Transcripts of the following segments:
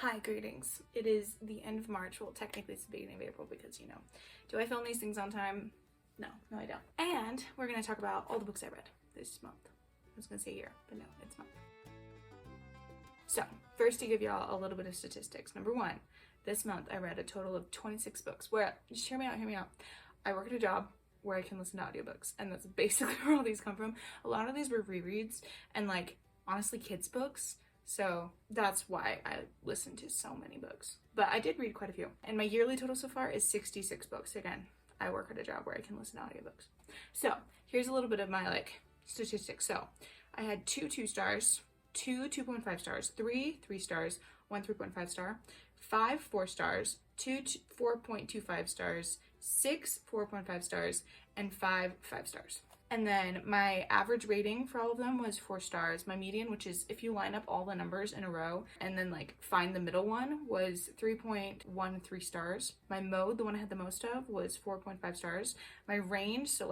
Hi, greetings. It is the end of March. Well, technically it's the beginning of April because, do I film these things on time? No, I don't. And we're going to talk about all the books I read this month. I was going to say year, but no, it's month. So, first to give y'all a little bit of statistics. Number one, this month I read a total of 26 books. Where, just hear me out. I work at a job where I can listen to audiobooks, and that's basically where all these come from. A lot of these were rereads and, honestly, kids' books. So that's why I listened to so many books. But I did read quite a few. And my yearly total so far is 66 books. Again, I work at a job where I can listen to audiobooks. So here's a little bit of my statistics. So I had 2 2-stars, 2 2.5 stars, 3 3 stars, 1 3.5 star, 5 4 stars, 2 4.25 stars, 6 4.5 stars, and 5 5 stars. And then my average rating for all of them was 4 stars. My median, which is if you line up all the numbers in a row and then find the middle one, was 3.13 stars. My mode, the one I had the most of, was 4.5 stars. My range, so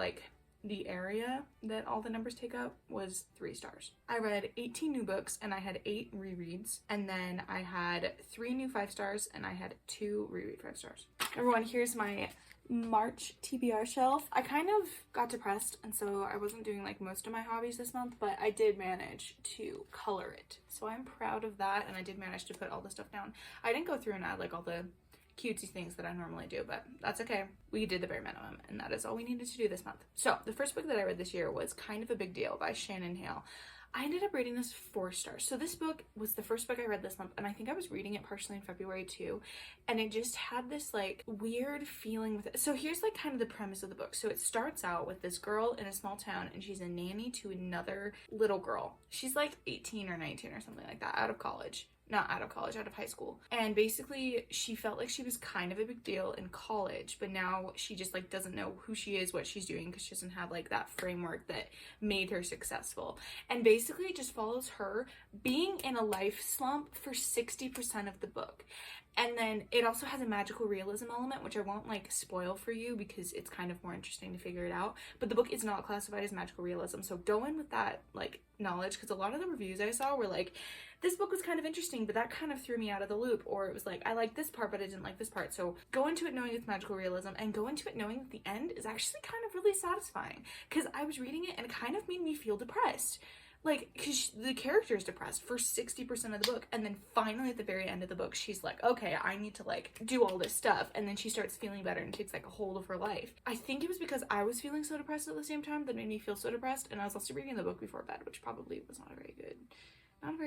the area that all the numbers take up, was 3 stars. I read 18 new books and I had 8 rereads. And then I had 3 new 5 stars and I had 2 reread 5 stars. Number one, here's my March TBR shelf. I kind of got depressed, and so I wasn't doing most of my hobbies this month, but I did manage to color it. So I'm proud of that, and I did manage to put all the stuff down. I didn't go through and add all the cutesy things that I normally do, but that's okay. We did the bare minimum, and that is all we needed to do this month. So the first book that I read this year was Kind of a Big Deal by Shannon Hale. I ended up rating this 4 stars. So this book was the first book I read this month, and I think I was reading it partially in February too, and it just had this weird feeling with it. So here's kind of the premise of the book. So it starts out with this girl in a small town, and she's a nanny to another little girl. She's 18 or 19 or something like that, out of college. Not out of college, out of high school. And basically she felt like she was kind of a big deal in college, but now she just doesn't know who she is, what she's doing, because she doesn't have that framework that made her successful. And basically it just follows her being in a life slump for 60% of the book. And then it also has a magical realism element, which I won't spoil for you because it's kind of more interesting to figure it out. But the book is not classified as magical realism, so go in with that knowledge, because a lot of the reviews I saw were this book was kind of interesting, but that kind of threw me out of the loop, or it was I liked this part but I didn't like this part. So go into it knowing it's magical realism, and go into it knowing that the end is actually kind of really satisfying, because I was reading it and it kind of made me feel depressed. Because the character is depressed for 60% of the book, and then finally at the very end of the book, she's okay, I need to do all this stuff, and then she starts feeling better and takes a hold of her life. I think it was because I was feeling so depressed at the same time that made me feel so depressed, and I was also reading the book before bed, which probably was not a very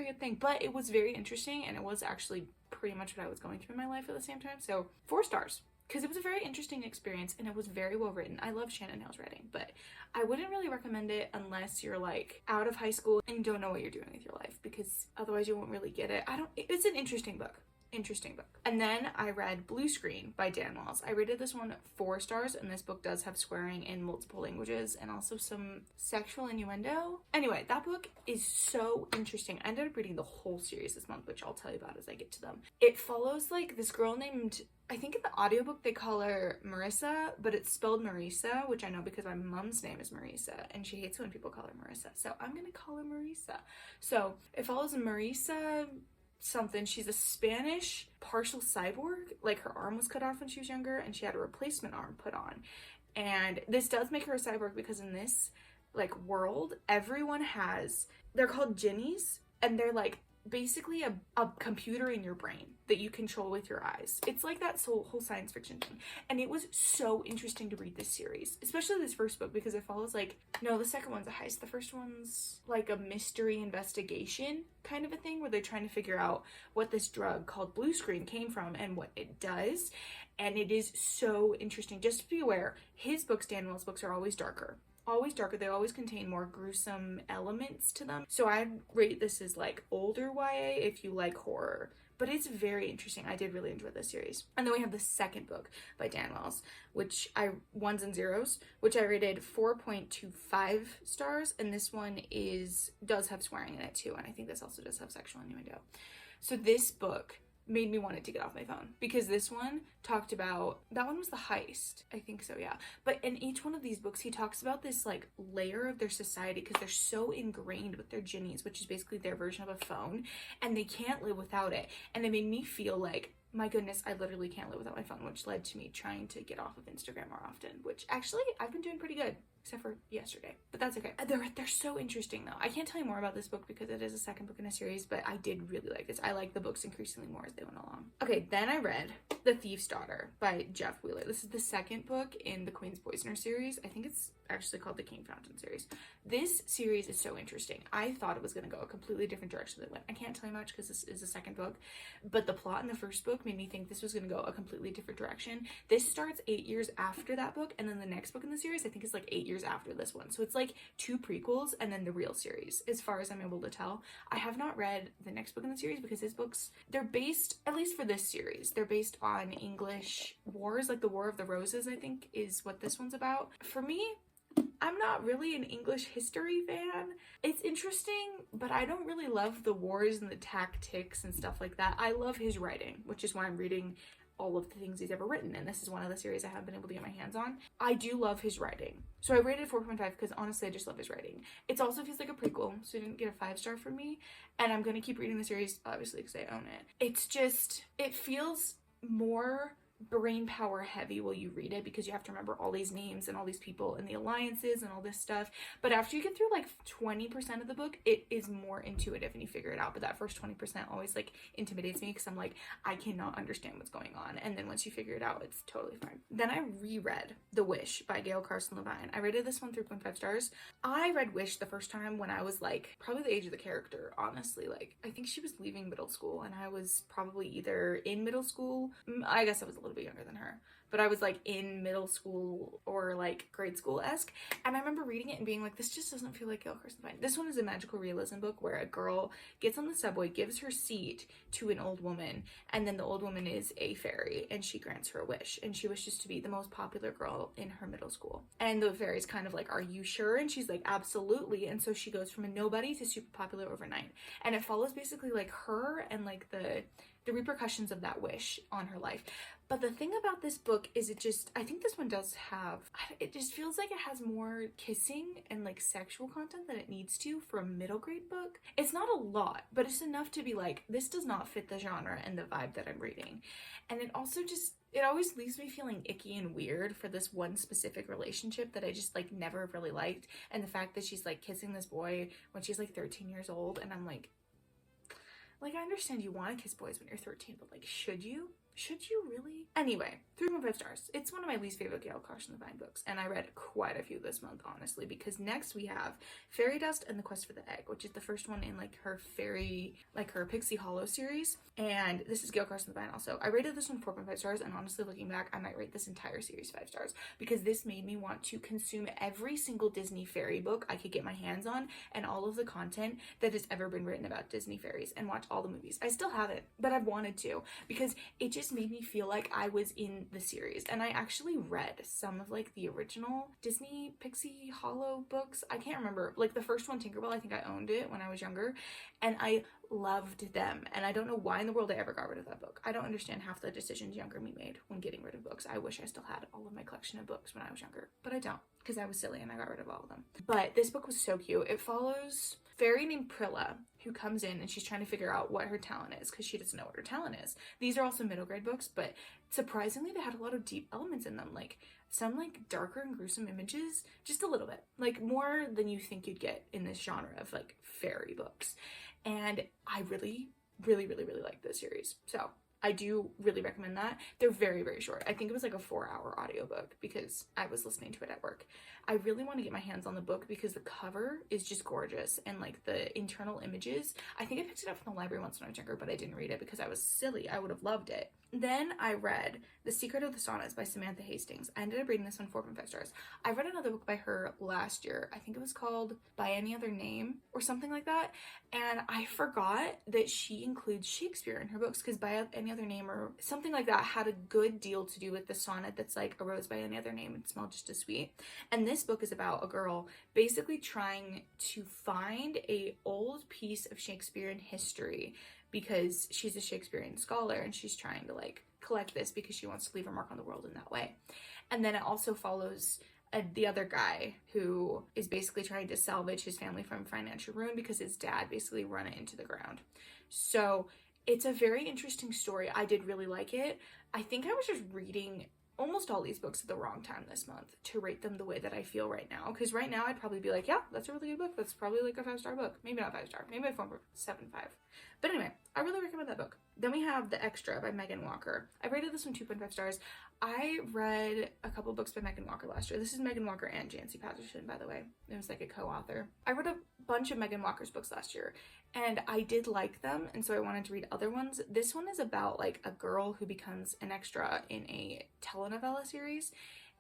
good thing, but it was very interesting, and it was actually pretty much what I was going through in my life at the same time. So 4 stars. Because it was a very interesting experience, and it was very well written. I love Shannon Hale's writing, but I wouldn't really recommend it unless you're out of high school and you don't know what you're doing with your life, because otherwise you won't really get it. It's an interesting book. And then I read Blue Screen by Dan Wells. I rated this one 4 stars, and this book does have swearing in multiple languages and also some sexual innuendo. Anyway, that book is so interesting. I ended up reading the whole series this month, which I'll tell you about as I get to them. It follows this girl named, I think in the audiobook they call her Marissa, but it's spelled Marisa, which I know because my mom's name is Marisa, and she hates when people call her Marissa, so I'm gonna call her Marisa. So it follows Marisa something. She's a Spanish partial cyborg. Her arm was cut off when she was younger, and she had a replacement arm put on. And this does make her a cyborg because in this world, everyone they're called Jinnies, and they're basically a computer in your brain that you control with your eyes. It's that whole science fiction thing. And it was so interesting to read this series, especially this first book, because it follows no, the second one's a heist. The first one's a mystery investigation kind of a thing, where they're trying to figure out what this drug called Blue Screen came from and what it does. And it is so interesting. Just to be aware, his books, Dan Wells' books, are always darker. They always contain more gruesome elements to them. So I rate this as older YA if you like horror, but it's very interesting. I did really enjoy this series. And then we have the second book by Dan Wells, which Ones and Zeros, which I rated 4.25 stars, and this one does have swearing in it too, and I think this also does have sexual innuendo. So this book made me want it to get off my phone, because this one talked about, that one was the heist, I think so, yeah. But in each one of these books, he talks about this like layer of their society, because they're so ingrained with their ginnies, which is basically their version of a phone, and they can't live without it. And it made me feel like, my goodness, I literally can't live without my phone, which led to me trying to get off of Instagram more often, which actually I've been doing pretty good, except for yesterday, but that's okay. They're so interesting though. I can't tell you more about this book because it is a second book in a series, but I did really like this. I like the books increasingly more as they went along. Okay, then I read The Thief's Daughter by Jeff Wheeler. This is the second book in the Queen's Poisoner series. I think it's actually called the King Fountain series. This series is so interesting. I thought it was going to go a completely different direction than it went. I can't tell you much because this is the second book, but the plot in the first book made me think this was going to go a completely different direction. This starts 8 years after that book, and then the next book in the series I think is like 8 years after this one. So it's like 2 prequels and then the real series, as far as I'm able to tell. I have not read the next book in the series because his books, they're based, at least for this series, they're based on English wars, like the War of the Roses, I think is what this one's about. For me, I'm not really an English history fan. It's interesting, but I don't really love the wars and the tactics and stuff like that. I love his writing, which is why I'm reading all of the things he's ever written, and this is one of the series I haven't been able to get my hands on. I do love his writing, so I rated 4.5 because honestly I just love his writing. It also feels like a prequel, so it didn't get a 5-star from me, and I'm gonna keep reading the series obviously because I own it. It's just, it feels more brain power heavy while you read it, because you have to remember all these names and all these people and the alliances and all this stuff. But after you get through like 20% of the book, it is more intuitive and you figure it out. But that first 20% always like intimidates me because I'm like, I cannot understand what's going on. And then once you figure it out, it's totally fine. Then I reread The Wish by Gail Carson Levine. I rated this one 3.5 stars. I read Wish the first time when I was like probably the age of the character, honestly. Like I think she was leaving middle school and I was probably either in middle school. I guess I was a little bit younger than her, but I was like in middle school or like grade school-esque, and I remember reading it and being like, this just doesn't feel like Gail Carson Levine. This one is a magical realism book where a girl gets on the subway, gives her seat to an old woman, and then the old woman is a fairy and she grants her a wish, and she wishes to be the most popular girl in her middle school. And the fairy's kind of like, are you sure? And she's like, absolutely. And so she goes from a nobody to super popular overnight, and it follows basically like her and like the repercussions of that wish on her life. But the thing about this book is I think this one does have, it just feels like it has more kissing and like sexual content than it needs to for a middle grade book. It's not a lot, but it's enough to be like, this does not fit the genre and the vibe that I'm reading. And it also just, it always leaves me feeling icky and weird for this one specific relationship that I just like never really liked. And the fact that she's like kissing this boy when she's like 13 years old, and I'm like, I understand you want to kiss boys when you're 13, but like, should you? Should you really? Anyway, 3.5 stars. It's one of my least favorite Gail Carson Levine books, and I read quite a few this month, honestly, because next we have Fairy Dust and the Quest for the Egg, which is the first one in like her fairy, like her Pixie Hollow series, and this is Gail Carson Levine also. I rated this one 4.5 stars, and honestly, looking back, I might rate this entire series 5 stars, because this made me want to consume every single Disney fairy book I could get my hands on, and all of the content that has ever been written about Disney fairies, and watch all the movies. I still haven't, but I've wanted to, because it just made me feel like I was in the series. And I actually read some of like the original Disney Pixie Hollow books. I can't remember, like the first one, Tinkerbell, I think I owned it when I was younger, and I loved them, and I don't know why in the world I ever got rid of that book. I don't understand half the decisions younger me made when getting rid of books. I wish I still had all of my collection of books when I was younger, but I don't, because I was silly and I got rid of all of them. But this book was so cute. It follows a fairy named Prilla who comes in and she's trying to figure out what her talent is, because she doesn't know what her talent is. These are also middle grade books, but surprisingly they had a lot of deep elements in them, like some like darker and gruesome images, just a little bit, like more than you think you'd get in this genre of like fairy books. And I really like this series, so I do really recommend that. They're very, very short. I think it was like a 4-hour audiobook because I was listening to it at work. I really want to get my hands on the book because the cover is just gorgeous, and like the internal images. I think I picked it up from the library once when I was younger, but I didn't read it because I was silly. I would have loved it. Then I read The Secret of the Sonnets by Samantha Hastings. I ended up reading this one 4.5 stars. I read another book by her last year. I think it was called By Any Other Name or something like that. And I forgot that she includes Shakespeare in her books, because By Any Other Name or something like that had a good deal to do with the sonnet that's like, a rose by any other name and smell just as sweet. And this book is about a girl basically trying to find a old piece of Shakespearean history because she's a Shakespearean scholar and she's trying to like collect this because she wants to leave her mark on the world in that way. And then it also follows the other guy who is basically trying to salvage his family from financial ruin because his dad basically run it into the ground. So it's a very interesting story. I did really like it. I think I was just reading almost all these books at the wrong time this month to rate them the way that I feel right now. Because right now I'd probably be like, yeah, that's a really good book. That's probably like a 5-star book. Maybe not 5-star. Maybe a 4.75. But anyway, I really recommend that book. Then we have The Extra by Megan Walker. I rated this one 2.5 stars. I read a couple books by Megan Walker last year. This is Megan Walker and Jancy Patterson, by the way. It was like a co-author. I read a bunch of Megan Walker's books last year, and I did like them, and so I wanted to read other ones. This one is about like a girl who becomes an extra in a telenovela series,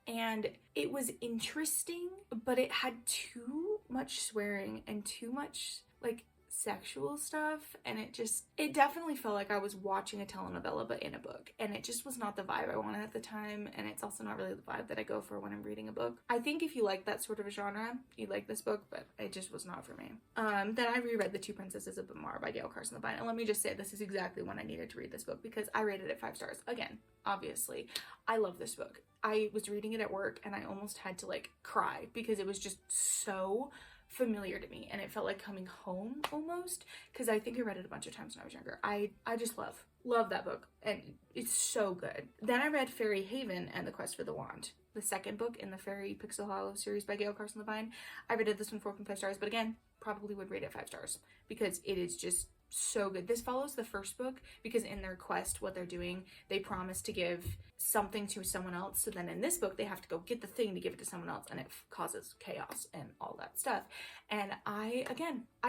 and it was interesting, but it had too much swearing and too much like sexual stuff, and it definitely felt like I was watching a telenovela but in a book, and it just was not the vibe I wanted at the time, and it's also not really the vibe that I go for when I'm reading a book. I think if you like that sort of a genre, you'd like this book, but it just was not for me. Then I reread The Two Princesses of Bamar by Gail Carson Levine, and let me just say, this is exactly when I needed to read this book because I rated it 5 stars. Again, obviously, I love this book. I was reading it at work and I almost had to like cry because it was just so familiar to me and it felt like coming home almost, because I think I read it a bunch of times when I was younger. I just love that book, and it's so good. Then I read Fairy Haven and The Quest for the Wand, the second book in the Fairy Pixel Hollow series by Gail Carson Levine. I rated this one 4.5 stars, but again, probably would rate it 5 stars because it is just so good. This follows the first book because in their quest, what they're doing, they promise to give something to someone else. So then in this book, they have to go get the thing to give it to someone else, and it causes chaos and all that stuff. And I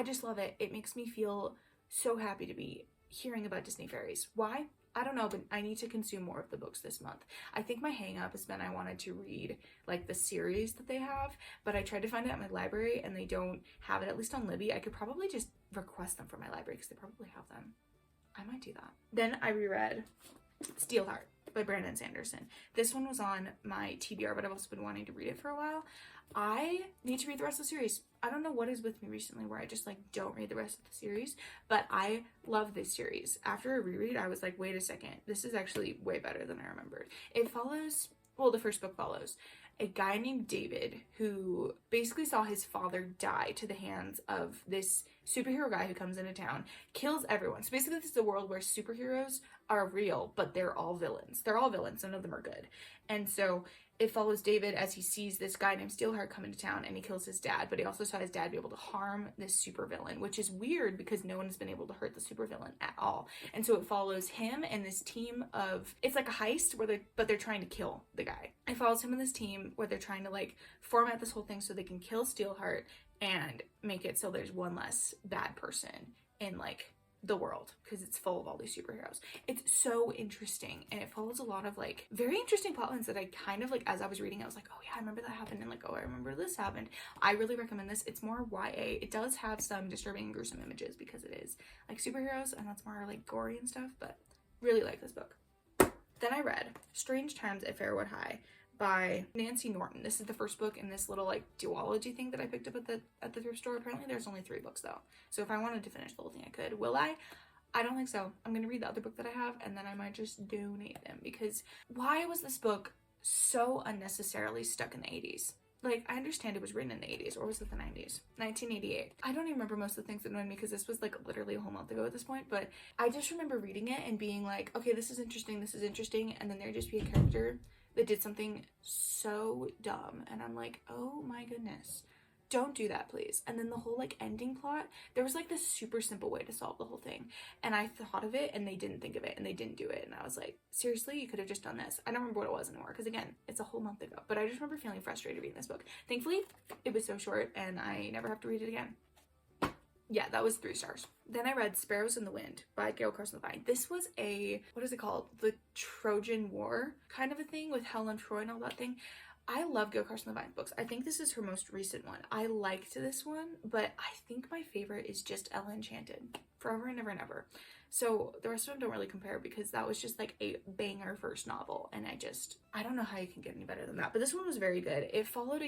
just love it. It makes me feel so happy to be hearing about Disney fairies. Why? I don't know, but I need to consume more of the books this month. I think my hang up has been I wanted to read like the series that they have, but I tried to find it at my library and they don't have it, at least on Libby. I could probably just request them from my library because they probably have them. I might do that. Then I reread Steelheart by Brandon Sanderson. This one was on my TBR, but I've also been wanting to read it for a while. I need to read the rest of the series. I don't know what is with me recently where I just like don't read the rest of the series, but I love this series. After a reread, I was like, wait a second, this is actually way better than I remembered. It follows, well, the first book follows a guy named David who basically saw his father die to the hands of this superhero guy who comes into town, kills everyone. So basically this is a world where superheroes are real, but they're all villains. They're all villains, none of them are good. And so it follows David as he sees this guy named Steelheart come into town, and he kills his dad, but he also saw his dad be able to harm this supervillain, which is weird because no one has been able to hurt the supervillain at all. And so it follows him and this team of, it's like a heist where they're trying to kill the guy. It follows him and this team where they're trying to like format this whole thing so they can kill Steelheart and make it so there's one less bad person in like the world because it's full of all these superheroes. It's so interesting, and it follows a lot of like very interesting plot lines that I kind of like, as I was reading I was like, oh yeah, I remember that happened, and like, oh, I remember this happened. I really recommend this. It's more YA. It does have some disturbing and gruesome images because it is like superheroes and that's more like gory and stuff, but really like this book. Then I read Strange Times at Fairwood High by Nancy Norton. This is the first book in this little like duology thing that I picked up at the thrift store. Apparently there's only 3 books though, so if I wanted to finish the whole thing I could. Will I don't think so. I'm gonna read the other book that I have and then I might just donate them, because why was this book so unnecessarily stuck in the 80s? Like, I understand it was written in the 80s, or was it the 90s? 1988. I don't even remember most of the things that annoyed me because this was like literally a whole month ago at this point, but I just remember reading it and being like, okay, this is interesting, and then there'd just be a character that did something so dumb, and I'm like, oh my goodness, don't do that, please. And then the whole like ending plot, there was like this super simple way to solve the whole thing, and I thought of it and they didn't think of it and they didn't do it, and I was like, seriously, you could have just done this. I don't remember what it was anymore because again, it's a whole month ago, but I just remember feeling frustrated reading this book. Thankfully it was so short and I never have to read it again. Yeah, that was 3 stars. Then I read Sparrows in the Wind by Gail Carson Levine. This was a, what is it called? The Trojan War kind of a thing with Helen Troy and all that thing. I love Gail Carson Levine's books. I think this is her most recent one. I liked this one, but I think my favorite is just Ella Enchanted, Forever and Ever and Ever. So the rest of them don't really compare because that was just like a banger first novel, and I don't know how you can get any better than that. But this one was very good. It followed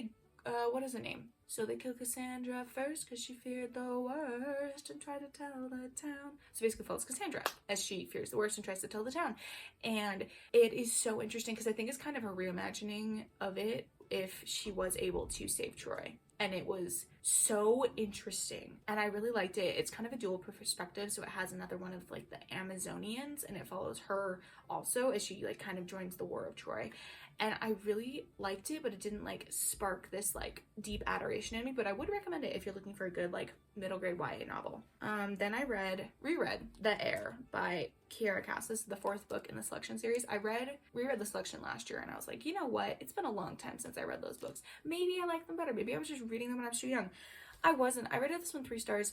what is her name? So they killed Cassandra first because she feared the worst and tried to tell the town. So basically follows Cassandra as she fears the worst and tries to tell the town. And it is so interesting because I think it's kind of a reimagining of it if she was able to save Troy. And it was so interesting and I really liked it. It's kind of a dual perspective, so it has another one of like the Amazonians and it follows her also as she like kind of joins the War of Troy. And I really liked it, but it didn't like spark this like deep adoration in me, but I would recommend it if you're looking for a good like middle grade YA novel. Then I reread The Heir by Kiera Cass. This is the 4th book in the selection series. I reread the selection last year and I was like, you know what? It's been a long time since I read those books. Maybe I like them better. Maybe I was just reading them when I was too young. I wasn't. I rated this one 3 stars.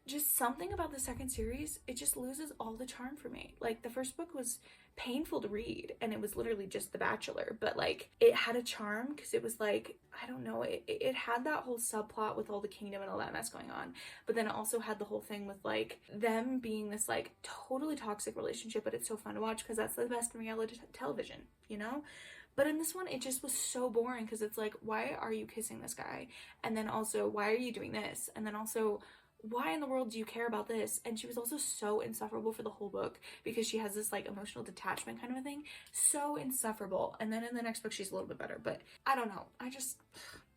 Just something about the second series, it just loses all the charm for me. Like the first book was painful to read and it was literally just The Bachelor, but like it had a charm because it was like, I don't know, it had that whole subplot with all the kingdom and all that mess going on, but then it also had the whole thing with like them being this like totally toxic relationship, but it's so fun to watch because that's the best in reality television, you know? But in this one, it just was so boring because it's like, why are you kissing this guy? And then also, why are you doing this? And then also, why in the world do you care about this? And she was also so insufferable for the whole book because she has this like emotional detachment kind of a thing. So insufferable. And then in the next book, she's a little bit better. But I don't know.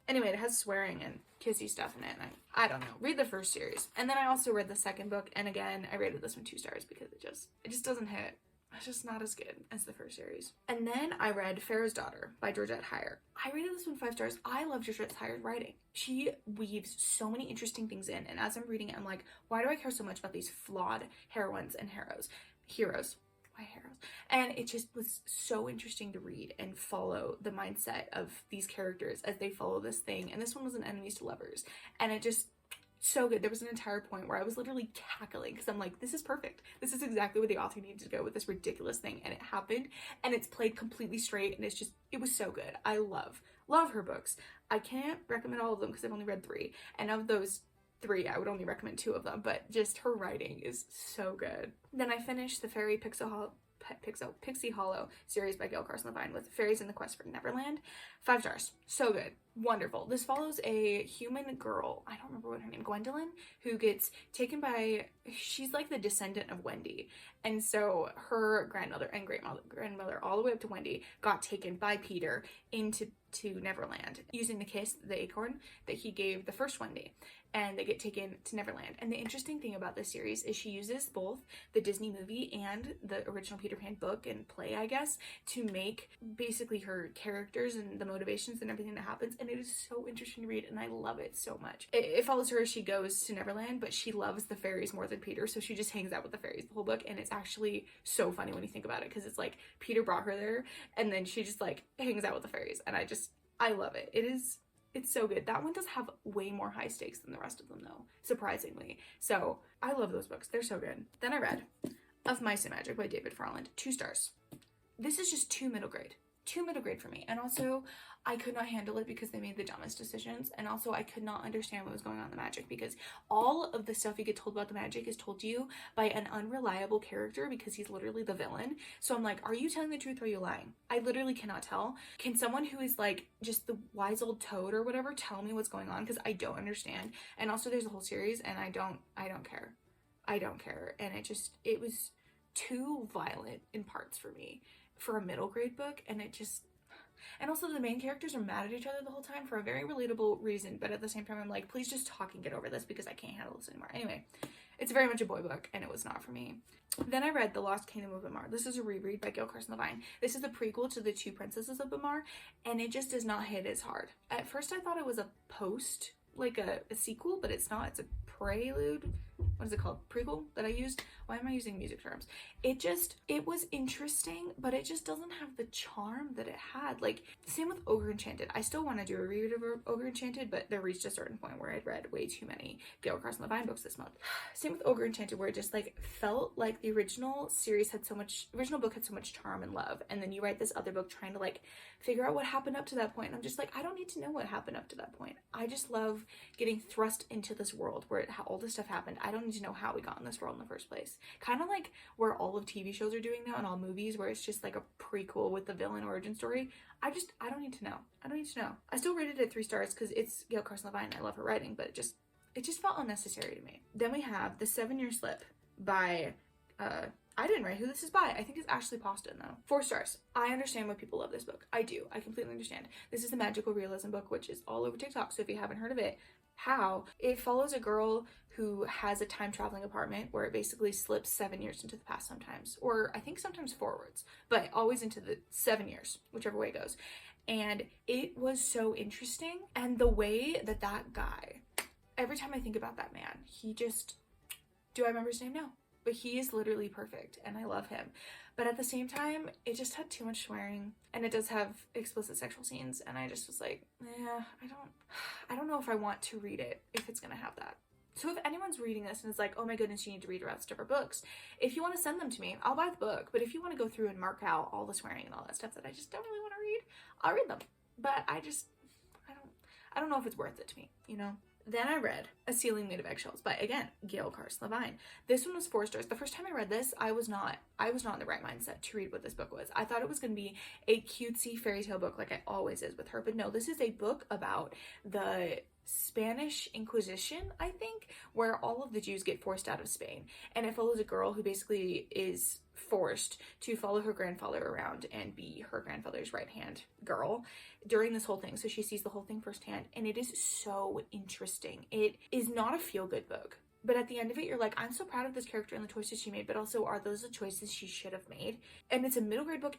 Anyway, it has swearing and kissy stuff in it. And I don't know. Read the first series. And then I also read the second book. And again, I rated this one 2 stars because it just doesn't hit. It's just not as good as the first series. And then I read Pharaoh's Daughter by Georgette Heyer. I rated this one 5 stars. I love Georgette Heyer's writing. She weaves so many interesting things in. And as I'm reading it, I'm like, why do I care so much about these flawed heroines and heroes? Why heroes? And it just was so interesting to read and follow the mindset of these characters as they follow this thing. And this one was an enemies to lovers. And it just... so good. There was an entire point where I was literally cackling because I'm like, this is perfect. This is exactly where the author needed to go with this ridiculous thing. And it happened and it's played completely straight and it was so good. I love her books. I can't recommend all of them because I've only read 3. And of those 3, I would only recommend 2 of them, but just her writing is so good. Then I finished the Fairy Pixie Hollow series by Gail Carson Levine with Fairies in the Quest for Neverland. 5 stars. So good. Wonderful. This follows a human girl, I don't remember what her name, Gwendolyn, who gets taken by, she's like the descendant of Wendy. And so her grandmother and grandmother all the way up to Wendy got taken by Peter into Neverland using the kiss, the acorn that he gave the first Wendy. And they get taken to Neverland. And the interesting thing about this series is she uses both the Disney movie and the original Peter Pan book and play, I guess, to make basically her characters and the motivations and everything that happens. And it is so interesting to read and I love it so much. It follows her as she goes to Neverland, but she loves the fairies more than Peter. So she just hangs out with the fairies the whole book. And it's actually so funny when you think about it because it's like Peter brought her there and then she just like hangs out with the fairies. And I love it. It's so good. That one does have way more high stakes than the rest of them though, surprisingly. So I love those books. They're so good. Then I read Of Mice and Magic by David Farland. 2 stars. This is just too middle grade. Too middle grade for me. And also I could not handle it because they made the dumbest decisions. And also I could not understand what was going on in the magic because all of the stuff you get told about the magic is told to you by an unreliable character because he's literally the villain. So I'm like, are you telling the truth or are you lying? I literally cannot tell. Can someone who is like just the wise old toad or whatever tell me what's going on? Because I don't understand. And also there's a whole series and I don't care. I don't care. And it was too violent in parts for me for a middle grade book. And also the main characters are mad at each other the whole time for a very relatable reason, but at the same time I'm like, please just talk and get over this because I can't handle this anymore. Anyway, it's very much a boy book and it was not for me. Then I read The Lost Kingdom of Bamar. This is a reread by Gail Carson Levine. This is the prequel to The Two Princesses of Bamar and it just does not hit as hard. At first I thought it was a like a sequel, but it's not. It's a prelude. What is it called? Prequel that I used? Why am I using music terms? It was interesting, but it just doesn't have the charm that it had. Like, same with Ogre Enchanted. I still want to do a reread of Ogre Enchanted, but there reached a certain point where I'd read way too many Gail Carson Levine books this month. Same with Ogre Enchanted, where it just like felt like the original book had so much charm and love, and then you write this other book trying to like figure out what happened up to that point. And I'm just like, I don't need to know what happened up to that point. I just love getting thrust into this world where all this stuff happened. I I don't need to know how we got in this world in the first place. Kind of like where all of TV shows are doing now and all movies, where it's just like a prequel with the villain origin story. I don't need to know. I don't need to know. I still rated it 3 stars because it's Gail Carson Levine. I love her writing, but it just felt unnecessary to me. Then we have The 7-Year Slip by, I didn't write who this is by. I think it's Ashley Poston though. 4 stars. I understand why people love this book. I do. I completely understand. This is a magical realism book, which is all over TikTok. So if you haven't heard of it, how? It follows a girl who has a time traveling apartment where it basically slips 7 years into the past sometimes, or I think sometimes forwards, but always into the 7 years, whichever way it goes. And it was so interesting. And the way that guy, every time I think about that man, do I remember his name? No. But he is literally perfect and I love him. But at the same time, it just had too much swearing and it does have explicit sexual scenes. And I just was like, yeah, I don't know if I want to read it if it's gonna have that. So if anyone's reading this and it's like, oh my goodness, you need to read the rest of her books, if you want to send them to me, I'll buy the book. But if you want to go through and mark out all the swearing and all that stuff that I just don't really want to read, I'll read them. But I don't know if it's worth it to me, you know? Then I read A Ceiling Made of Eggshells by, again, Gail Carson Levine. This one was 4 stars. The first time I read this, I was not in the right mindset to read what this book was. I thought it was going to be a cutesy fairy tale book like it always is with her. But no, this is a book about the Spanish Inquisition, I think, where all of the Jews get forced out of Spain. And it follows a girl who basically is forced to follow her grandfather around and be her grandfather's right-hand girl during this whole thing. So she sees the whole thing firsthand, and it is so interesting. It is not a feel-good book, but at the end of it, you're like, I'm so proud of this character and the choices she made, but also, are those the choices she should have made? And it's a middle grade book.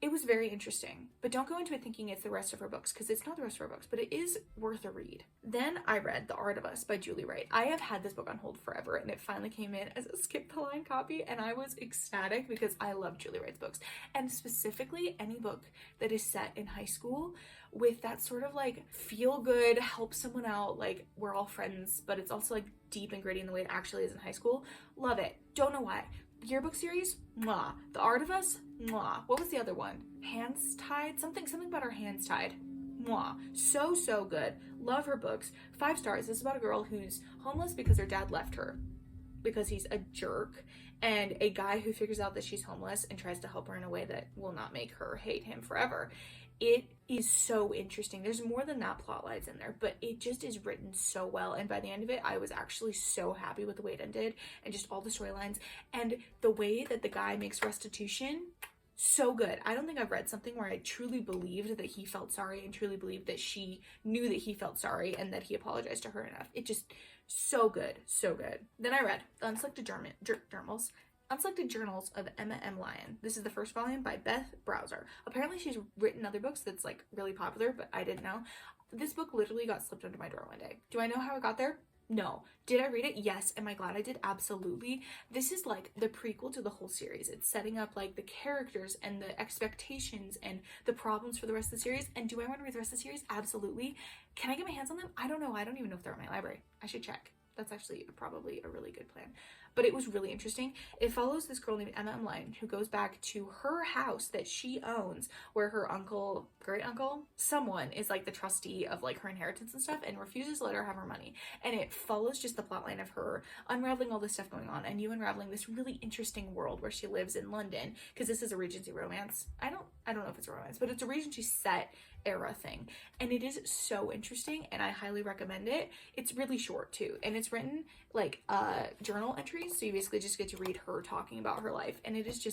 It was very interesting, but don't go into it thinking it's the rest of her books, because it's not the rest of her books, but it is worth a read. Then I read The Art of Us by Julie Wright. I have had this book on hold forever, and it finally came in as a skip the line copy, and I was ecstatic because I love Julie Wright's books, and specifically any book that is set in high school with that sort of like feel good, help someone out, like we're all friends, but it's also like deep and gritty in the way it actually is in high school. Love it. Don't know why. Yearbook series, mwah. The Art of Us, mwah. What was the other one? Hands Tied? Something about her hands tied. Mwah. So good. Love her books. 5 stars. This is about a girl who's homeless because her dad left her because he's a jerk, and a guy who figures out that she's homeless and tries to help her in a way that will not make her hate him forever. It is so interesting. There's more than that plot lines in there, but it just is written so well. And by the end of it, I was actually so happy with the way it ended and just all the storylines and the way that the guy makes restitution. So good. I don't think I've read something where I truly believed that he felt sorry and truly believed that she knew that he felt sorry and that he apologized to her enough. It just, so good. So good. Then I read The Unselected Journals of Emma M. Lyon. This is the first volume by Beth Browser. Apparently she's written other books that's like really popular, but I didn't know. This book literally got slipped under my door one day. Do I know how it got there? No. Did I read it? Yes. Am I glad I did? Absolutely. This is like the prequel to the whole series. It's setting up like the characters and the expectations and the problems for the rest of the series. And do I want to read the rest of the series? Absolutely. Can I get my hands on them? I don't know. I don't even know if they're in my library. I should check. That's actually probably a really good plan. But it was really interesting. It follows this girl named Emma M. Lyon who goes back to her house that she owns, where her uncle, great uncle, someone is like the trustee of like her inheritance and stuff, and refuses to let her have her money. And it follows just the plot line of her unraveling all this stuff going on, and you unraveling this really interesting world where she lives in London, because this is a Regency romance. I don't know if it's a romance, but it's a Regency set era thing, and it is so interesting, and I highly recommend it. It's really short too, and it's written like journal entries, so you basically just get to read her talking about her life, and it is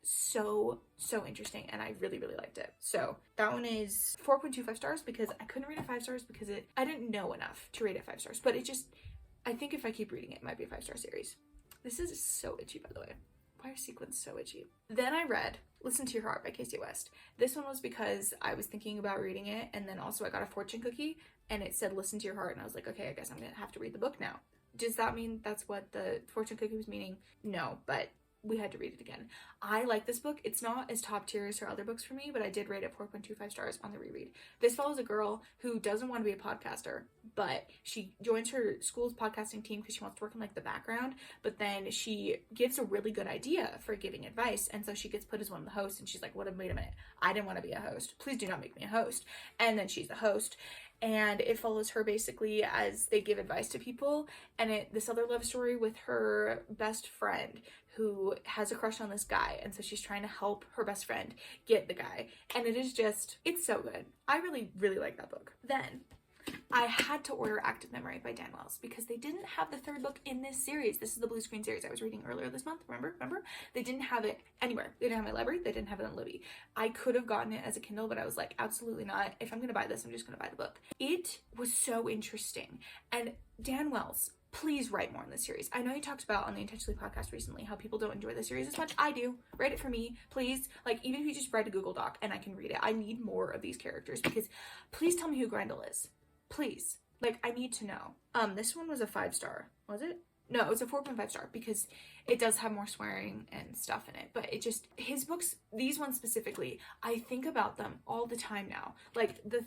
so interesting, and I really liked it. So that one is 4.25 stars because I couldn't rate it 5 stars because I didn't know enough to rate it 5 stars, but I think if I keep reading it might be a 5-star series. This is so itchy, by the way. Why are sequins so itchy? Then I read Listen to Your Heart by Casey West. This one was because I was thinking about reading it, and then also I got a fortune cookie and it said listen to your heart, and I was like, okay, I guess I'm gonna have to read the book now. Does that mean that's what the fortune cookie was meaning? No, but we had to read it again. I like this book. It's not as top tier as her other books for me, but I did rate it 4.25 stars on the reread. This follows a girl who doesn't want to be a podcaster, but she joins her school's podcasting team because she wants to work in like the background, but then she gives a really good idea for giving advice, and so she gets put as one of the hosts, and she's like, wait a minute, I didn't want to be a host. Please do not make me a host. And then she's a host, and it follows her basically as they give advice to people, and this other love story with her best friend who has a crush on this guy, and so she's trying to help her best friend get the guy, and it is just, it's so good. I really, really like that book. Then I had to order Active Memory by Dan Wells because they didn't have the third book in this series. This is the Blue Screen series I was reading earlier this month. Remember? They didn't have it anywhere. They didn't have it in my library. They didn't have it on Libby. I could have gotten it as a Kindle, but I was like, absolutely not. If I'm going to buy this, I'm just going to buy the book. It was so interesting. And Dan Wells, please write more in this series. I know you talked about on the Intentionally podcast recently how people don't enjoy the series as much. I do. Write it for me, please. Like, even if you just write a Google Doc and I can read it. I need more of these characters because please tell me who Grendel is. Please. Like, I need to know. This one was a 5-star. Was it? No, it was a 4.5 star because it does have more swearing and stuff in it. But it just, his books, these ones specifically, I think about them all the time now. Like the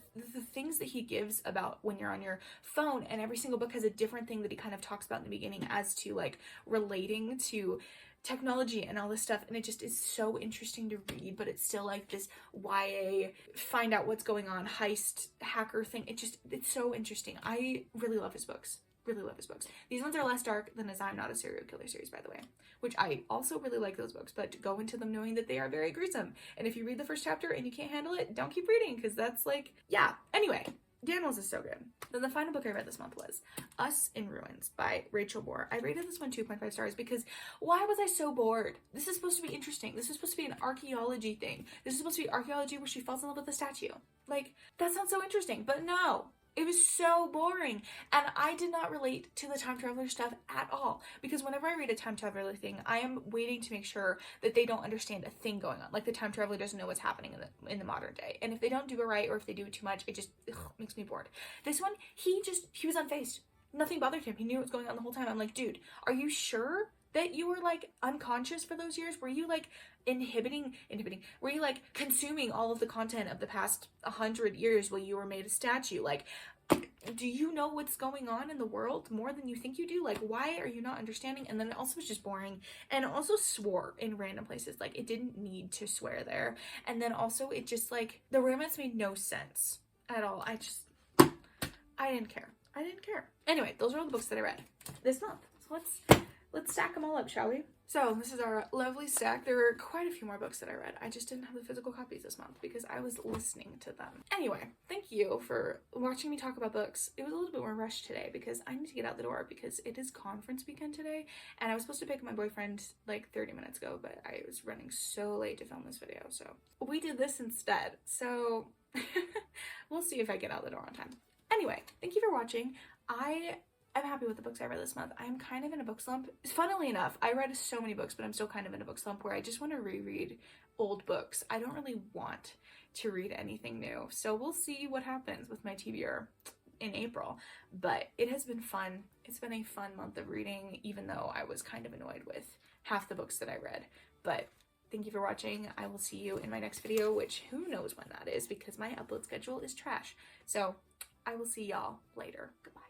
things that he gives about when you're on your phone, and every single book has a different thing that he kind of talks about in the beginning as to like relating to technology and all this stuff, and it just is so interesting to read, but it's still like this YA find out what's going on heist hacker thing. It's so interesting. I really love his books. Really love his books. These ones are less dark than his I'm Not a Serial Killer series, by the way, which I also really like those books, but go into them knowing that they are very gruesome. And if you read the first chapter and you can't handle it, don't keep reading, because that's like, yeah. Anyway, Dan Wells is so good. Then the final book I read this month was Us in Ruins by Rachel Moore. I rated this one 2.5 stars because why was I so bored? This is supposed to be interesting. This is supposed to be an archaeology thing. This is supposed to be archaeology where she falls in love with a statue. Like, that sounds so interesting, but no. It was so boring, and I did not relate to the time traveler stuff at all, because whenever I read a time traveler thing, I am waiting to make sure that they don't understand a thing going on, like the time traveler doesn't know what's happening in the modern day, and if they don't do it right, or if they do it too much, it just makes me bored. This one, he was unfazed. Nothing bothered him. He knew what was going on the whole time. I'm like, dude, are you sure that you were like unconscious for those years? Were you like inhibiting, were you like consuming all of the content of the past 100 years while you were made a statue? Like, do you know what's going on in the world more than you think you do? Like, why are you not understanding? And then it also was just boring, and it also swore in random places. Like, it didn't need to swear there. And then also it just like, the romance made no sense at all. I didn't care. Anyway, those are all the books that I read this month. So let's stack them all up, shall we? So this is our lovely stack. There were quite a few more books that I read. I just didn't have the physical copies this month because I was listening to them. Anyway, thank you for watching me talk about books. It was a little bit more rushed today because I need to get out the door because it is conference weekend today, and I was supposed to pick up my boyfriend like 30 minutes ago, but I was running so late to film this video, so we did this instead. So we'll see if I get out the door on time. Anyway, thank you for watching. I'm happy with the books I read this month. I'm kind of in a book slump. Funnily enough, I read so many books, but I'm still kind of in a book slump where I just want to reread old books. I don't really want to read anything new. So we'll see what happens with my TBR in April. But it has been fun. It's been a fun month of reading, even though I was kind of annoyed with half the books that I read. But thank you for watching. I will see you in my next video, which who knows when that is because my upload schedule is trash. So I will see y'all later. Goodbye.